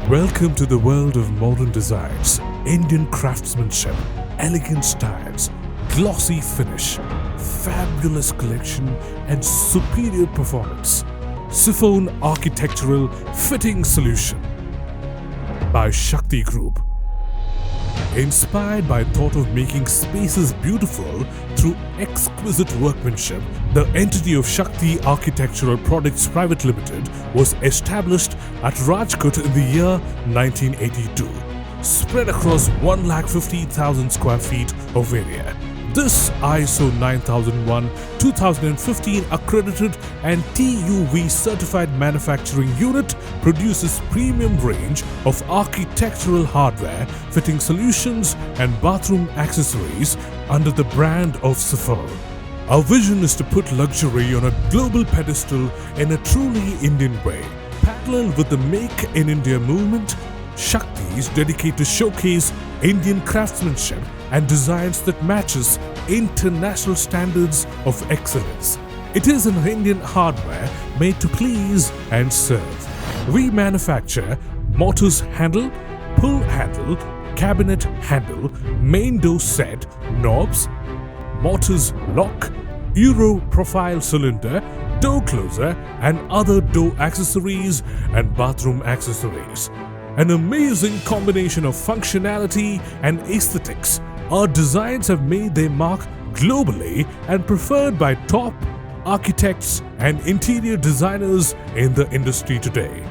Welcome to the world of modern designs, Indian craftsmanship, elegant styles, glossy finish, fabulous collection and superior performance. Sifon Architectural Fitting Solution by Shakti Group. Inspired by thought of making spaces beautiful through exquisite workmanship, the entity of Shakti Architectural Products Private Limited was established at Rajkot in the year 1982, spread across 150,000 square feet of area. This ISO 9001-2015 accredited and TUV certified manufacturing unit produces premium range of architectural hardware, fitting solutions and bathroom accessories under the brand of Sifon. Our vision is to put luxury on a global pedestal in a truly Indian way. Parallel with the Make in India movement, Shakti is dedicated to showcase Indian craftsmanship and designs that matches international standards of excellence. It is an Indian hardware made to please and serve. We manufacture mortise handle, pull handle, cabinet handle, main door set, knobs, mortise lock, Euro profile cylinder, door closer and other door accessories and bathroom accessories. An amazing combination of functionality and aesthetics. Our designs have made their mark globally and preferred by top architects and interior designers in the industry today.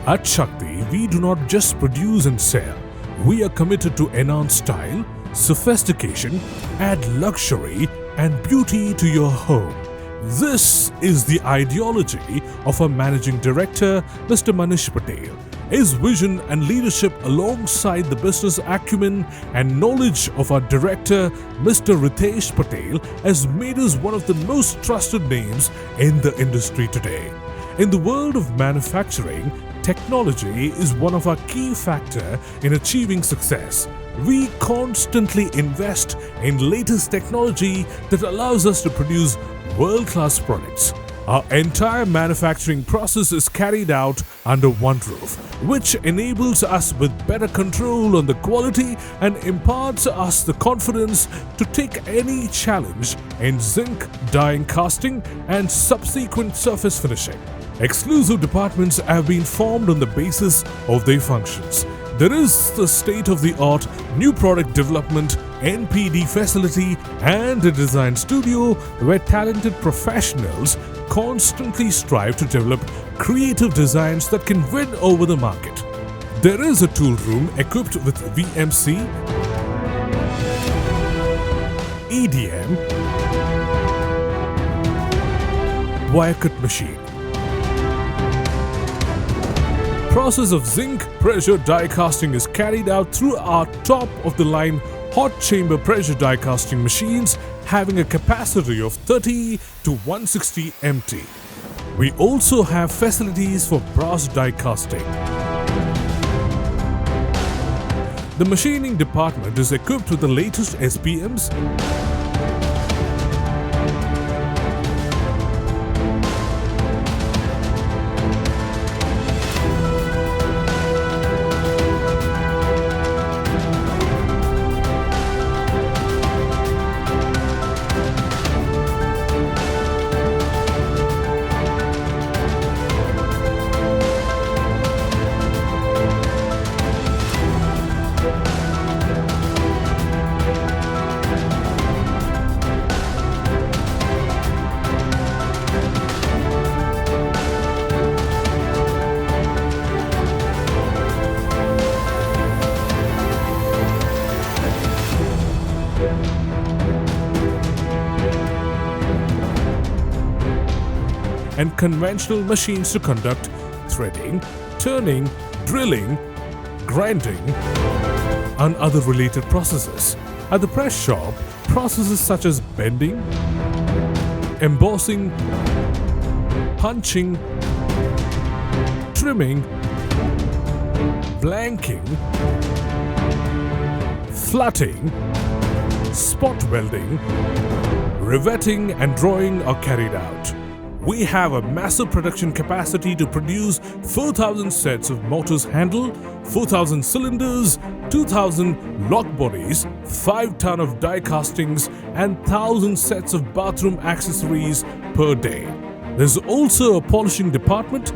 At Shakti, we do not just produce and sell. We are committed to enhance style, sophistication, add luxury and beauty to your home. This is the ideology of our Managing Director, Mr. Manish Patel. His vision and leadership alongside the business acumen and knowledge of our director, Mr. Ritesh Patel, has made us one of the most trusted names in the industry today. In the world of manufacturing, technology is one of our key factors in achieving success. We constantly invest in latest technology that allows us to produce world-class products. Our entire manufacturing process is carried out under one roof, which enables us with better control on the quality and imparts us the confidence to take any challenge in zinc, dyeing, casting and subsequent surface finishing. Exclusive departments have been formed on the basis of their functions. There is the state-of-the-art new product development NPD facility and a design studio where talented professionals constantly strive to develop creative designs that can win over the market. There is a tool room equipped with VMC, EDM, wire cut machine. Process of zinc pressure die casting is carried out through our top-of-the-line hot chamber pressure die casting machines having a capacity of 30 to 160 MT. We also have facilities for brass die casting. The machining department is equipped with the latest SPMs, and conventional machines to conduct threading, turning, drilling, grinding, and other related processes. At the press shop, processes such as bending, embossing, punching, trimming, blanking, flatting, spot welding, riveting and drawing are carried out. We have a massive production capacity to produce 4,000 sets of motors handle, 4,000 cylinders, 2,000 lock bodies, 5 ton of die castings and 1,000 sets of bathroom accessories per day. There's also a polishing department,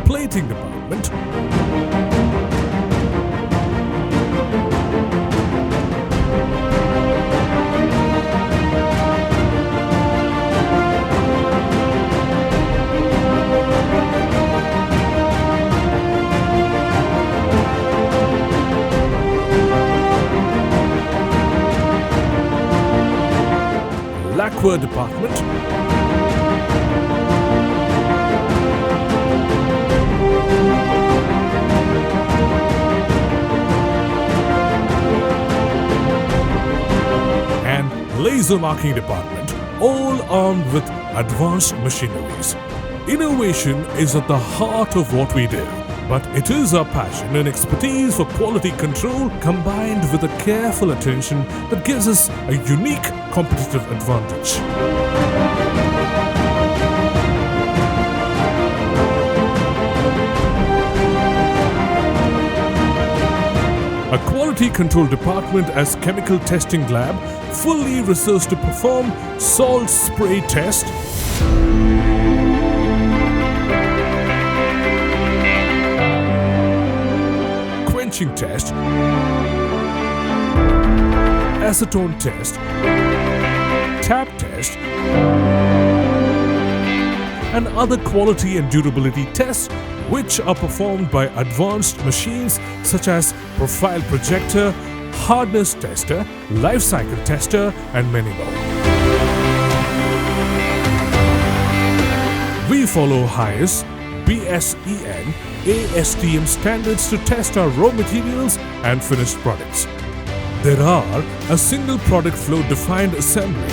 plating department, lacquer department, and laser marking department, all armed with advanced machineries. Innovation is at the heart of what we do, but it is our passion and expertise for quality control combined with a careful attention that gives us a unique competitive advantage. A quality control department as chemical testing lab, fully resourced to perform salt spray test, quenching test, acetone test, tap test, and other quality and durability tests which are performed by advanced machines such as profile projector, hardness tester, life cycle tester, and many more. We follow highest BSEN ASTM standards to test our raw materials and finished products. There are a single product flow defined assembly,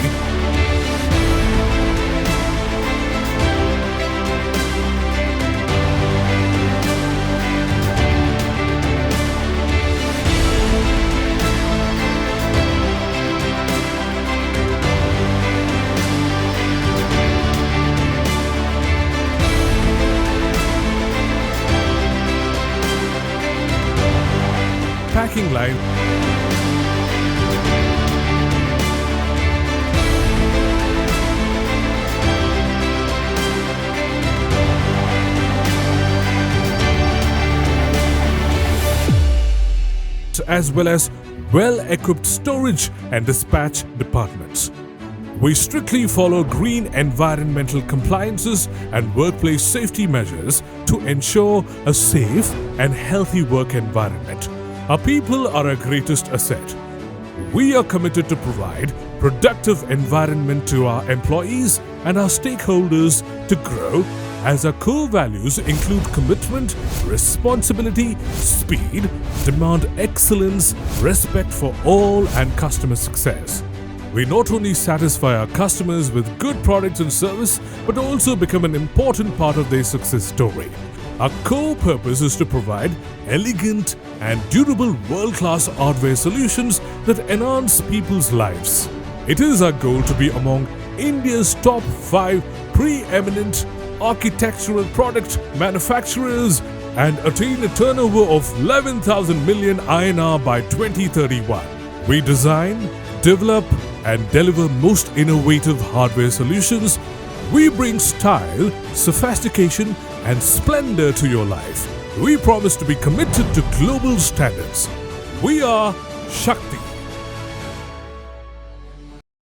packing line, as well as well-equipped storage and dispatch departments. We strictly follow green environmental compliances and workplace safety measures to ensure a safe and healthy work environment. Our people are our greatest asset. We are committed to provide productive environment to our employees and our stakeholders to grow, as our core values include commitment, responsibility, speed, demand excellence, respect for all, and customer success. We not only satisfy our customers with good products and service, but also become an important part of their success story. Our core purpose is to provide elegant and durable world-class hardware solutions that enhance people's lives. It is our goal to be among India's top 5 preeminent architectural product manufacturers and attain a turnover of 11,000 million INR by 2031. We design, develop, and deliver most innovative hardware solutions. We bring style, sophistication, and splendor to your life. We promise to be committed to global standards. We are Shakti.